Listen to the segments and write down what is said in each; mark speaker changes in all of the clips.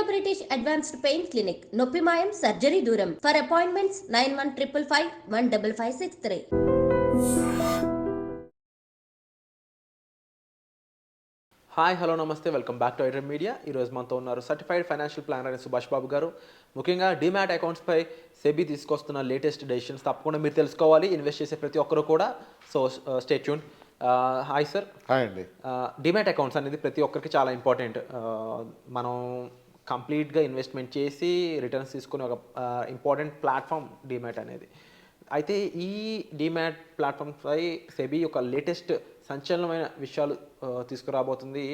Speaker 1: Indo British advanced pain clinic, నొప్పి మాయం, surgery దూరం. For appointments 9155515563.
Speaker 2: హాయ్, హలో, నమస్తే, welcome back to iDream media. ఈరోజు మనతో ఉన్నారు certified financial planner Subhash Babu గారు. ముఖ్యంగా డీమ్యాట్ అకౌంట్స్పై సెబీ తీసుకొస్తున్న లేటెస్ట్ డెసిషన్స్ తప్పకుండా మీరు తెలుసుకోవాలి, ఇన్వెస్ట్ చేసే ప్రతి ఒక్కరు కూడా. So stay tune. Hi sir.
Speaker 3: Hi అండి.
Speaker 2: డీమ్యాట్ అకౌంట్స్ అనేది ప్రతి ఒక్కరికి చాలా ఇంపార్టెంట్. మనం కంప్లీట్గా ఇన్వెస్ట్మెంట్ చేసి రిటర్న్స్ తీసుకునే ఒక ఇంపార్టెంట్ ప్లాట్ఫామ్ డీమ్యాట్ అనేది. అయితే ఈ డీమ్యాట్ ప్లాట్ఫామ్పై సెబీ ఒక లేటెస్ట్ సంచలనమైన విషయాలు తీసుకురాబోతుంది.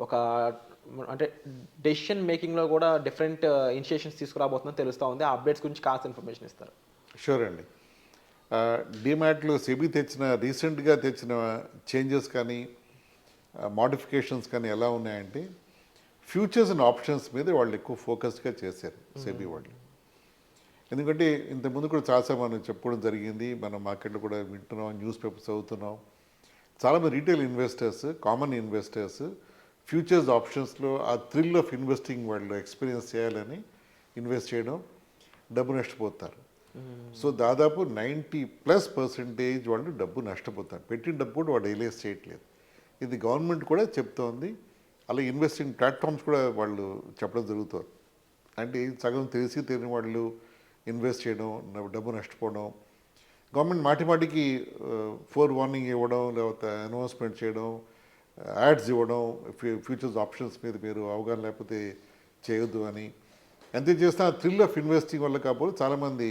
Speaker 2: ఒక అంటే డెసిషన్ మేకింగ్లో కూడా డిఫరెంట్ ఇనిషియేషన్స్ తీసుకురాబోతుందని తెలుస్తూ ఉంది. ఆ అప్డేట్స్ గురించి కాస్త ఇన్ఫర్మేషన్ ఇస్తారు.
Speaker 3: షూర్ అండి. డీమ్యాట్లో సెబీ రీసెంట్గా తెచ్చిన చేంజెస్ కానీ మోడిఫికేషన్స్ కానీ ఎలా ఉన్నాయంటే, ఫ్యూచర్స్ అండ్ ఆప్షన్స్ మీద వాళ్ళు ఎక్కువ ఫోకస్గా చేశారు సెబీ వాళ్ళు. ఎందుకంటే ఇంతకుముందు కూడా చాలాసార్లు మనం చెప్పుకోవడం జరిగింది, మనం మార్కెట్లో కూడా వింటున్నాం, న్యూస్ పేపర్స్ చదువుతున్నాం. చాలామంది retail investors, common investors futures ఆప్షన్స్లో ఆ థ్రిల్ ఆఫ్ ఇన్వెస్టింగ్ వాళ్ళు ఎక్స్పీరియన్స్ చేయాలని ఇన్వెస్ట్ చేయడం, డబ్బు నష్టపోతారు. సో దాదాపు 90+% వాళ్ళు డబ్బు నష్టపోతారు. పెట్టిన డబ్బు కూడా వాళ్ళు రియలైజ్ చేయట్లేదు. ఇది గవర్నమెంట్ కూడా చెప్తోంది, అలా ఇన్వెస్టింగ్ ప్లాట్ఫామ్స్ కూడా వాళ్ళు చెప్పడం జరుగుతుంది. అంటే సగం తెలిసి తెలియని వాళ్ళు ఇన్వెస్ట్ చేయడం, డబ్బు నష్టపోవడం, గవర్నమెంట్ మాటిమాటికి వార్నింగ్ ఇవ్వడం, లేకపోతే అనౌన్స్మెంట్ చేయడం, యాడ్స్ ఇవ్వడం, ఫ్యూచర్స్ ఆప్షన్స్ మీద మీరు అవగాహన లేకపోతే చేయొద్దు అని. ఎంత చేసినా థ్రిల్ ఆఫ్ ఇన్వెస్టింగ్ వల్ల కాకపోతే చాలామంది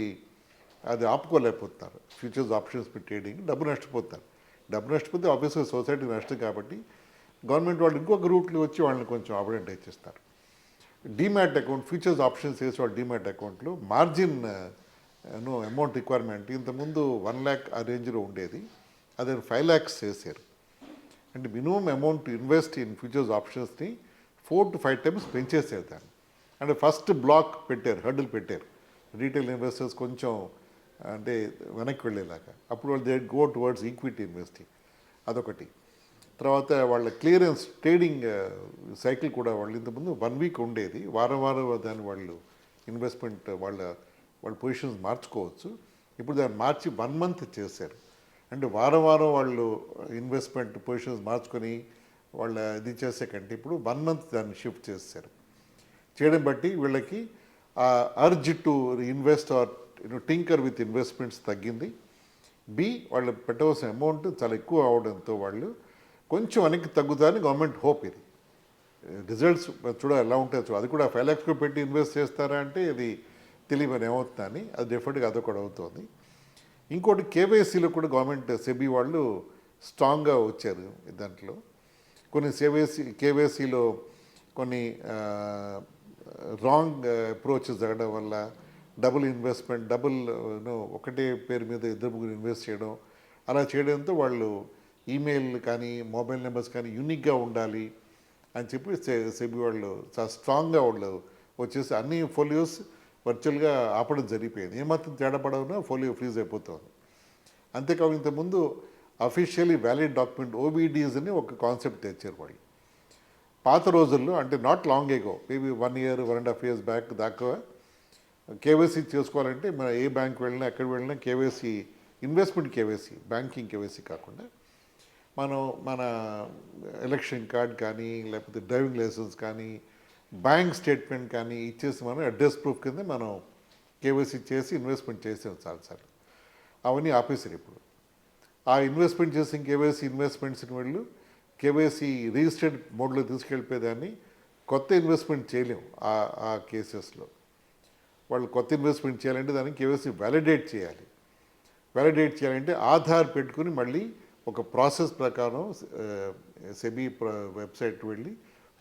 Speaker 3: అది ఆపుకోలేకపోతున్నారు. ఫ్యూచర్స్ ఆప్షన్స్ మీద ట్రేడింగ్ డబ్బు నష్టపోతారు. డబ్బు నష్టపోతే ఆబ్వియస్గా సొసైటీ నష్టం. కాబట్టి గవర్నమెంట్ వాళ్ళు ఇంకొక రూట్లో వచ్చి వాళ్ళని కొంచెం అడ్వాంటేజ్ చేస్తారు. డీమ్యాట్ అకౌంట్, ఫ్యూచర్స్ ఆప్షన్స్ వేసి వాళ్ళు డీమ్యాట్ అకౌంట్లో మార్జిన్ అమౌంట్ రిక్వైర్మెంట్ ఇంతకుముందు 1 lakh ఆ రేంజ్లో ఉండేది, అదే 5 lakhs చేశారు. అంటే minimum amount invest in futures ఆప్షన్స్ని 4 to 5 times పెంచేసారు దాన్ని. అంటే ఫస్ట్ బ్లాక్ పెట్టారు, హర్డిల్ పెట్టారు రీటైల్ ఇన్వెస్టర్స్ కొంచెం అంటే వెనక్కి వెళ్ళేలాగా. అప్పుడు వాళ్ళు they go towards equity investing, అదొకటి. తర్వాత వాళ్ళ క్లియరెన్స్ ట్రేడింగ్ సైకిల్ కూడా వాళ్ళు ఇంతకుముందు 1 week ఉండేది, వారం దాన్ని వాళ్ళు ఇన్వెస్ట్మెంట్ వాళ్ళ పొజిషన్స్ మార్చుకోవచ్చు. ఇప్పుడు దాన్ని మార్చి 1 month చేశారు. అంటే వారం వాళ్ళు ఇన్వెస్ట్మెంట్ పొజిషన్స్ మార్చుకొని వాళ్ళ ఇది చేసే కంటే ఇప్పుడు 1 month దాన్ని షిఫ్ట్ చేశారు. చేయడం బట్టి వీళ్ళకి ఆ urge to invest are tinker with investments తగ్గింది. వాళ్ళు పెట్టవలసిన అమౌంట్ చాలా ఎక్కువ అవడంతో వాళ్ళు కొంచెం వెనక్కి తగ్గుతారని గవర్నమెంట్ హోప్. ఇది రిజల్ట్స్ చూడాలి ఎలా ఉంటాయో. అది కూడా 5 lakhs పెట్టి ఇన్వెస్ట్ చేస్తారా అంటే ఇది తెలియని ఏమవుతుందని, అది డెఫినెట్గా అదొకటి అవుతుంది. ఇంకోటి కేవైసీలో కూడా గవర్నమెంట్ సెబీ వాళ్ళు స్ట్రాంగ్గా వచ్చారు. దాంట్లో కొన్ని కేవైసీలో కొన్ని రాంగ్ అప్రోచెస్ జరగడం వల్ల డబుల్ ఇన్వెస్ట్మెంట్, ఒకటే పేరు మీద 2-3 ఇన్వెస్ట్ చేయడం, అలా చేయడంతో వాళ్ళు ఈమెయిల్ కానీ మొబైల్ నెంబర్స్ కానీ యూనిక్గా ఉండాలి అని చెప్పి సెబీ వాళ్ళు చాలా స్ట్రాంగ్గా వాళ్ళు వచ్చేసి అన్ని ఫోలియోస్ వర్చువల్గా ఆపడం జరిగిపోయింది. ఏమాత్రం తేడా పడవునా ఫోలియో ఫ్రీజ్ అయిపోతుంది. అంతేకాదు ఇంతకుముందు అఫీషియల్లీ వ్యాలిడ్ డాక్యుమెంట్ OBDs అని ఒక కాన్సెప్ట్ తెచ్చారు వాళ్ళు. పాత రోజుల్లో అంటే not long ago, maybe 1 year 1.5 years back దాకా కేవైసీ చేసుకోవాలంటే మన ఏ బ్యాంక్ వెళ్ళినా ఎక్కడ వెళ్ళినా KYC, investment KYC, banking KYC కాకుండా మన ఎలక్షన్ కార్డ్ కానీ లేకపోతే డ్రైవింగ్ లైసెన్స్ కానీ బ్యాంక్ స్టేట్మెంట్ కానీ ఇచ్చేసి మనం అడ్రస్ ప్రూఫ్ కింద మనం కేవైసీ చేసి ఇన్వెస్ట్మెంట్ చేసాం చాలాసార్లు. అవన్నీ ఆపేసారు ఇప్పుడు. ఆ ఇన్వెస్ట్మెంట్ చేసిన కేవైసీ ఇన్వెస్ట్మెంట్స్ని వాళ్ళు కేవైసీ రిజిస్టర్డ్ మోడ్లో తీసుకెళ్ళిపోయేదాన్ని కొత్త ఇన్వెస్ట్మెంట్ చేయలేము. ఆ కేసెస్లో వాళ్ళు కొత్త ఇన్వెస్ట్మెంట్ చేయాలంటే దానికి కేవైసీ వ్యాలిడేట్ చేయాలి. వ్యాలిడేట్ చేయాలంటే ఆధార్ పెట్టుకుని మళ్ళీ ఒక ప్రాసెస్ ప్రకారం సెబీ వెబ్సైట్ వెళ్ళి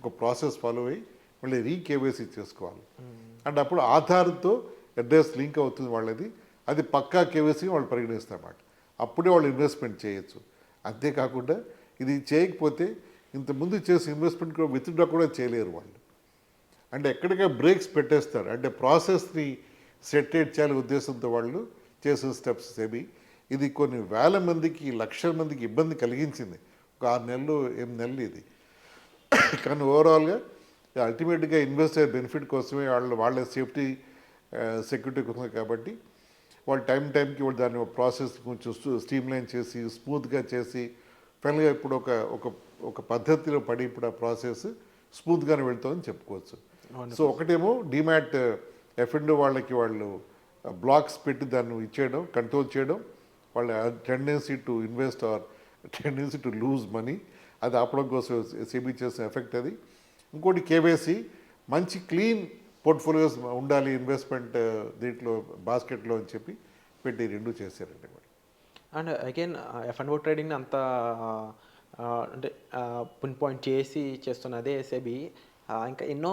Speaker 3: ఒక ప్రాసెస్ ఫాలో అయ్యి మళ్ళీ కేవైసీ చేసుకోవాలి. అంటే అప్పుడు ఆధార్తో అడ్రస్ లింక్ అవుతుంది వాళ్ళది, అది పక్కా కేవైసీ వాళ్ళు పరిగణిస్తారన్నమాట. అప్పుడే వాళ్ళు ఇన్వెస్ట్మెంట్ చేయొచ్చు. అంతేకాకుండా ఇది చేయకపోతే ఇంతకుముందు చేసి ఇన్వెస్ట్మెంట్ కూడా విత్డ్రా కూడా చేయలేరు వాళ్ళు. అంటే ఎక్కడికే బ్రేక్స్ పెట్టేస్తారు. అంటే ప్రాసెస్ని సెటరేట్ చేయాలనే ఉద్దేశంతో వాళ్ళు చేసిన స్టెప్స్ సెబీ. ఇది కొన్ని వేల మందికి, లక్షల మందికి ఇబ్బంది కలిగించింది. ఒక 6 నెలలు 8 నెలలు ఇది. కానీ ఓవరాల్గా అల్టిమేట్గా ఇన్వెస్టర్ బెనిఫిట్ కోసమే వాళ్ళ సేఫ్టీ సెక్యూరిటీ కోసమే కాబట్టి వాళ్ళు టైంకి వాళ్ళు దాన్ని ప్రాసెస్ కొంచెం స్ట్రీమ్లైన్ చేసి స్మూత్గా చేసి ఫైనల్గా ఇప్పుడు ఒక పద్ధతిలో పడి ఇప్పుడు ఆ ప్రాసెస్ స్మూత్గానే వెళ్తుందని చెప్పుకోవచ్చు. సో ఒకటేమో డిమాట్ ఎఫ్ఎండో వాళ్ళు బ్లాక్స్ పెట్టి దాన్ని ఇచ్చేయడం, కంట్రోల్ చేయడం, వాళ్ళ tendency to invest are tendency to lose money అది ఆపడం కోసం సెబీ చేసిన ఎఫెక్ట్ అది. ఇంకోటి కేవైసీ మంచి క్లీన్ పోర్ట్ఫోలియోస్ ఉండాలి ఇన్వెస్ట్మెంట్ దీంట్లో బాస్కెట్లో అని చెప్పి పెట్టి రెండు చేశారండి వాళ్ళు.
Speaker 2: అండ్ అగైన్ ఎఫ్ఎండ్ఓ ట్రేడింగ్ అంత అంటే పిన్ పాయింట్ చేసి చేస్తున్నదే సెబీ ఇంకా ఎన్నో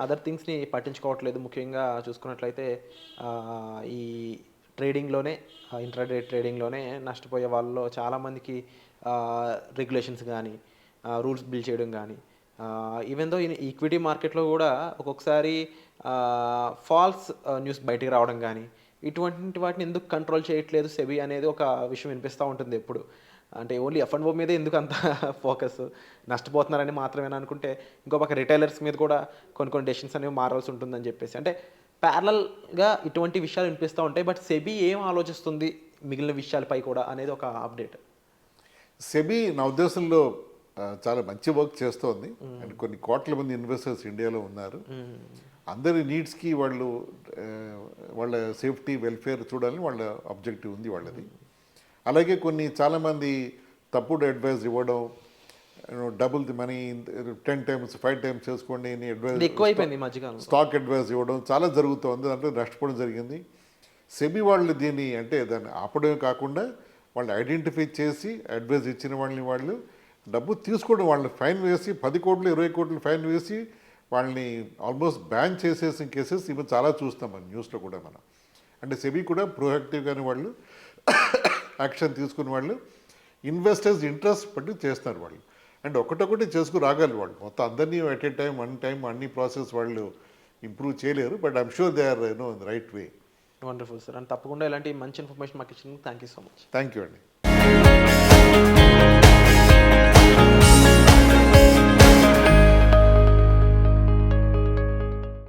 Speaker 2: అదర్ థింగ్స్ని పట్టించుకోవట్లేదు. ముఖ్యంగా చూసుకున్నట్లయితే ఈ ట్రేడింగ్లోనే ఇంట్రాడే ట్రేడింగ్లోనే నష్టపోయే వాళ్ళలో చాలామందికి రెగ్యులేషన్స్ కానీ రూల్స్ బిల్ చేయడం కానీ ఈవెన్ దో ఈక్విటీ మార్కెట్లో కూడా ఒక్కొక్కసారి ఫాల్స్ న్యూస్ బయటికి రావడం కానీ ఇటువంటి వాటిని ఎందుకు కంట్రోల్ చేయట్లేదు సెబీ అనేది ఒక విషయం వినిపిస్తూ ఉంటుంది ఎప్పుడు. అంటే ఓన్లీ ఎఫ్ఎండ్ఓ మీద ఎందుకు అంత ఫోకస్, నష్టపోతున్నారని మాత్రమే అనుకుంటే ఇంకో పక్క రిటైలర్స్ మీద కూడా కొన్ని డెసిషన్స్ అనేవి మారాల్సి ఉంటుందని చెప్పేసి అంటే ప్యారలల్గా ఇటువంటి విషయాలు వినిపిస్తూ ఉంటాయి. బట్ సెబీ ఏం ఆలోచిస్తుంది మిగిలిన విషయాలపై కూడా అనేది ఒక అప్డేట్.
Speaker 3: సెబీ నా ఉద్దేశంలో చాలా మంచి వర్క్ చేస్తోంది. అండ్ కొన్ని కోట్ల మంది ఇన్వెస్టర్స్ ఇండియాలో ఉన్నారు. అందరి నీడ్స్కి వాళ్ళ సేఫ్టీ వెల్ఫేర్ చూడాలని వాళ్ళ ఆబ్జెక్టివ్ ఉంది వాళ్ళది. అలాగే చాలామంది తప్పుడు అడ్వైస్ ఇవ్వడం, double the money 10 times 5 times చేసుకోండి అని అడ్వైస్
Speaker 2: ఎక్కువైపోయింది మధ్యకాలం.
Speaker 3: స్టాక్ అడ్వైస్ ఇవ్వడం చాలా జరుగుతుంది. దాంట్లో నష్టపోవడం జరిగింది. సెబీ వాళ్ళు దీన్ని అంటే దాన్ని ఆపడమే కాకుండా వాళ్ళు ఐడెంటిఫై చేసి అడ్వైస్ ఇచ్చిన వాళ్ళు డబ్బు తీసుకోవడం, వాళ్ళని ఫైన్ వేసి 10 కోట్లు 20 కోట్లు ఫైన్ వేసి వాళ్ళని ఆల్మోస్ట్ బ్యాన్ చేసేసిన కేసెస్ ఇవి చాలా చూస్తాం మన న్యూస్లో కూడా మనం. అంటే సెబీ కూడా ప్రోయాక్టివ్గానే వాళ్ళు యాక్షన్ తీసుకుని వాళ్ళు ఇన్వెస్టర్స్ ఇంట్రెస్ట్ పట్టి చేస్తారు వాళ్ళు. అండ్ ఒకటొకటి చేసుకుని రాగలరు వాళ్ళు, మొత్తం అందరినీ ఎట్ ఏ టైం అన్ని ప్రాసెస్ వాళ్ళు ఇంప్రూవ్ చేయలేరు. But I'm sure they are right way.
Speaker 2: Wonderful sir. And తప్పకుండా ఇలాంటి మంచి ఇన్ఫర్మేషన్ మాకు ఇచ్చినందుకు thank you so much.
Speaker 3: Thank you అండి.